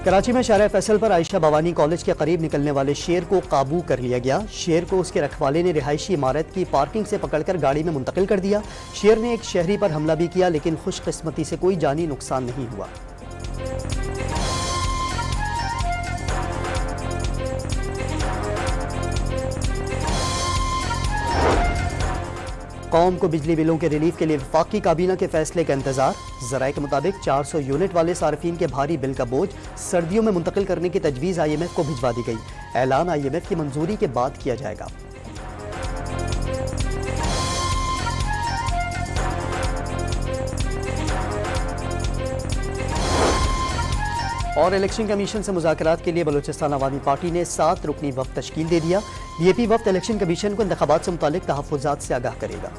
कराची में शारा फैसल पर आयशा भवानी कॉलेज के करीब निकलने वाले शेर को काबू कर लिया गया। शेर को उसके रखवाले ने रिहायशी इमारत की पार्किंग से पकड़कर गाड़ी में मुंतकिल कर दिया। शेर ने एक शहरी पर हमला भी किया, लेकिन खुशकिस्मती से कोई जानी नुकसान नहीं हुआ। कौम को बिजली बिलों के रिलीफ के लिए वफाकी काबीना के फैसले का इंतजार। ज़राए के मुताबिक 400 यूनिट वाले सार्फिन के भारी बिल का बोझ सर्दियों में मुंतकिल करने की तजवीज़ IMF को भिजवा दी गई। ऐलान IMF की मंजूरी के बाद किया जाएगा। और इलेक्शन कमीशन से मुज़ाकरात के लिए बलूचिस्तान अवामी पार्टी ने 7 रुकनी वफ़द तश्कील दे दिया। BAP वफ़द इलेक्शन कमीशन को इंतखाबात से मुतालिक तहफ़्फ़ुज़ात से आगाह करेगा।